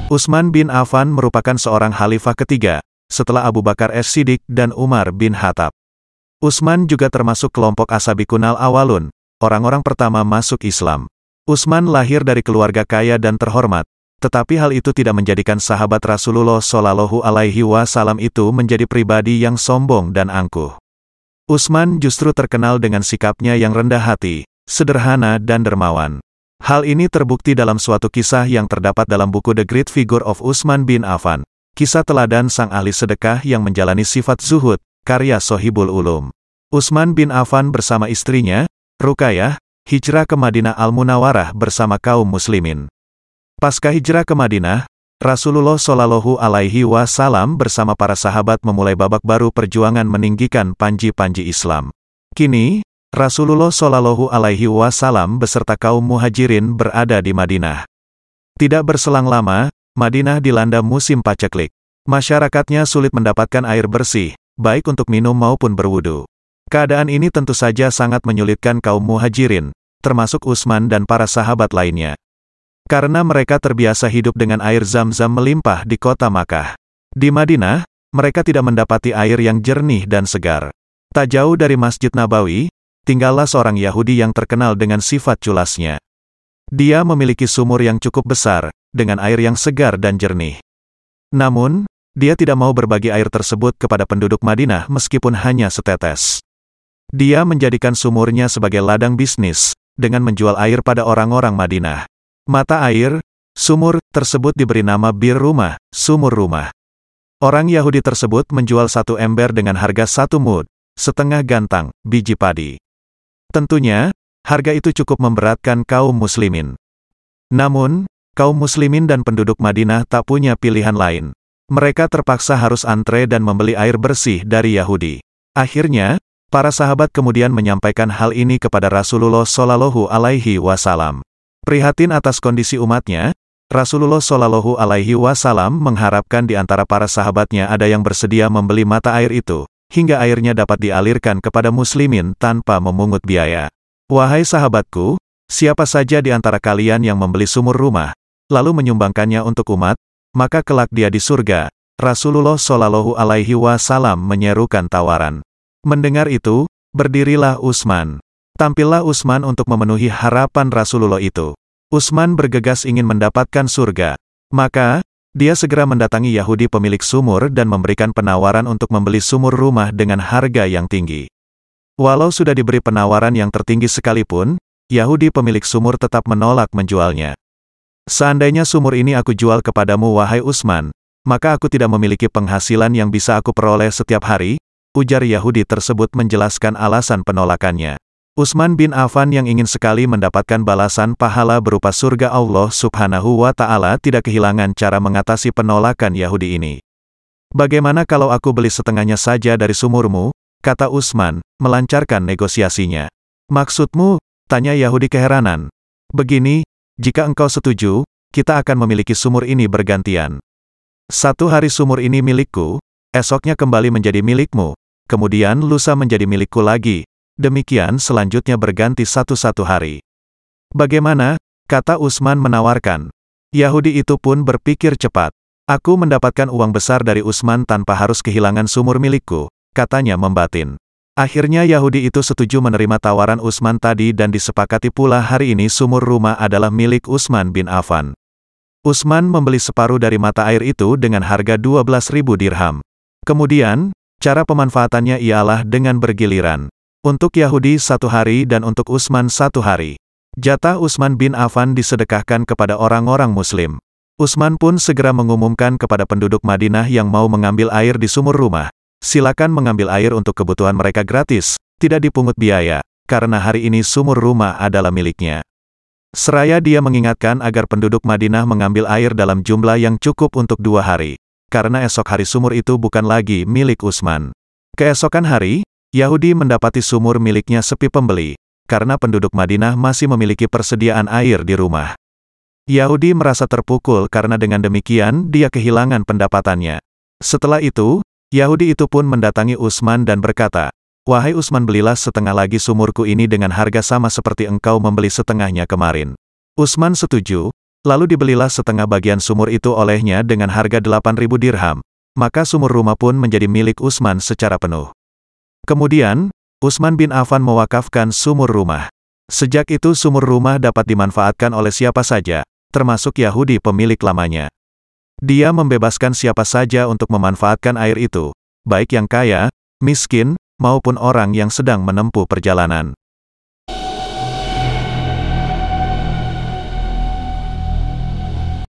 Utsman bin Affan merupakan seorang khalifah ketiga, setelah Abu Bakar as-Siddiq dan Umar bin Khattab. Utsman juga termasuk kelompok As-Sabiqun al-Awwalun, orang-orang pertama masuk Islam. Utsman lahir dari keluarga kaya dan terhormat, tetapi hal itu tidak menjadikan sahabat Rasulullah Shallallahu Alaihi Wasallam itu menjadi pribadi yang sombong dan angkuh. Utsman justru terkenal dengan sikapnya yang rendah hati, sederhana dan dermawan. Hal ini terbukti dalam suatu kisah yang terdapat dalam buku The Great Figure of Utsman bin Affan, kisah teladan sang ahli sedekah yang menjalani sifat zuhud, karya Sohibul Ulum. Utsman bin Affan bersama istrinya, Ruqayyah, hijrah ke Madinah Al-Munawwarah bersama kaum muslimin. Pasca hijrah ke Madinah, Rasulullah Shallallahu Alaihi Wasallam bersama para sahabat memulai babak baru perjuangan meninggikan panji-panji Islam. Kini, Rasulullah Shallallahu Alaihi Wasallam beserta kaum muhajirin berada di Madinah. Tidak berselang lama, Madinah dilanda musim paceklik. Masyarakatnya sulit mendapatkan air bersih, baik untuk minum maupun berwudu. Keadaan ini tentu saja sangat menyulitkan kaum muhajirin, termasuk Utsman dan para sahabat lainnya. Karena mereka terbiasa hidup dengan air Zam-Zam melimpah di kota Makkah. Di Madinah, mereka tidak mendapati air yang jernih dan segar. Tak jauh dari Masjid Nabawi, tinggallah seorang Yahudi yang terkenal dengan sifat culasnya. Dia memiliki sumur yang cukup besar, dengan air yang segar dan jernih. Namun, dia tidak mau berbagi air tersebut kepada penduduk Madinah meskipun hanya setetes. Dia menjadikan sumurnya sebagai ladang bisnis, dengan menjual air pada orang-orang Madinah. Mata air, sumur, tersebut diberi nama Bir Rumah, sumur rumah. Orang Yahudi tersebut menjual satu ember dengan harga 1 mud, setengah gantang, biji padi. Tentunya, harga itu cukup memberatkan kaum muslimin. Namun, kaum muslimin dan penduduk Madinah tak punya pilihan lain. Mereka terpaksa harus antre dan membeli air bersih dari Yahudi. Akhirnya, para sahabat kemudian menyampaikan hal ini kepada Rasulullah Shallallahu Alaihi Wasallam. Prihatin atas kondisi umatnya, Rasulullah Shallallahu Alaihi Wasallam mengharapkan di antara para sahabatnya ada yang bersedia membeli mata air itu, hingga airnya dapat dialirkan kepada muslimin tanpa memungut biaya. Wahai sahabatku, siapa saja di antara kalian yang membeli sumur rumah, lalu menyumbangkannya untuk umat, maka kelak dia di surga. Rasulullah Shallallahu Alaihi Wasallam menyerukan tawaran. Mendengar itu, berdirilah Utsman. Tampillah Utsman untuk memenuhi harapan Rasulullah itu. Utsman bergegas ingin mendapatkan surga. Maka, dia segera mendatangi Yahudi pemilik sumur dan memberikan penawaran untuk membeli sumur rumah dengan harga yang tinggi. Walau sudah diberi penawaran yang tertinggi sekalipun, Yahudi pemilik sumur tetap menolak menjualnya. Seandainya sumur ini aku jual kepadamu wahai Utsman, maka aku tidak memiliki penghasilan yang bisa aku peroleh setiap hari, ujar Yahudi tersebut menjelaskan alasan penolakannya. Utsman bin Affan yang ingin sekali mendapatkan balasan pahala berupa surga Allah Subhanahu wa Ta'ala tidak kehilangan cara mengatasi penolakan Yahudi ini. Bagaimana kalau aku beli setengahnya saja dari sumurmu? Kata Utsman, melancarkan negosiasinya. Maksudmu? Tanya Yahudi keheranan. Begini, jika engkau setuju, kita akan memiliki sumur ini bergantian. 1 hari sumur ini milikku, esoknya kembali menjadi milikmu, kemudian lusa menjadi milikku lagi. Demikian selanjutnya berganti 1 hari. Bagaimana? Kata Utsman menawarkan. Yahudi itu pun berpikir cepat. Aku mendapatkan uang besar dari Utsman tanpa harus kehilangan sumur milikku, katanya membatin. Akhirnya Yahudi itu setuju menerima tawaran Utsman tadi dan disepakati pula hari ini sumur rumah adalah milik Utsman bin Affan. Utsman membeli separuh dari mata air itu dengan harga 12.000 dirham. Kemudian, cara pemanfaatannya ialah dengan bergiliran. Untuk Yahudi 1 hari dan untuk Utsman 1 hari. Jatah Utsman bin Affan disedekahkan kepada orang-orang muslim. Utsman pun segera mengumumkan kepada penduduk Madinah yang mau mengambil air di sumur rumah. Silakan mengambil air untuk kebutuhan mereka gratis, tidak dipungut biaya, karena hari ini sumur rumah adalah miliknya. Seraya dia mengingatkan agar penduduk Madinah mengambil air dalam jumlah yang cukup untuk 2 hari. Karena esok hari sumur itu bukan lagi milik Utsman. Keesokan hari, Yahudi mendapati sumur miliknya sepi pembeli, karena penduduk Madinah masih memiliki persediaan air di rumah. Yahudi merasa terpukul karena dengan demikian dia kehilangan pendapatannya. Setelah itu, Yahudi itu pun mendatangi Utsman dan berkata, "Wahai Utsman, belilah setengah lagi sumurku ini dengan harga sama seperti engkau membeli setengahnya kemarin." Utsman setuju, Lalu dibelilah setengah bagian sumur itu olehnya dengan harga 8.000 dirham. Maka sumur rumah pun menjadi milik Utsman secara penuh. Kemudian, Utsman bin Affan mewakafkan sumur rumah. Sejak itu sumur rumah dapat dimanfaatkan oleh siapa saja, termasuk Yahudi pemilik lamanya. Dia membebaskan siapa saja untuk memanfaatkan air itu, baik yang kaya, miskin, maupun orang yang sedang menempuh perjalanan.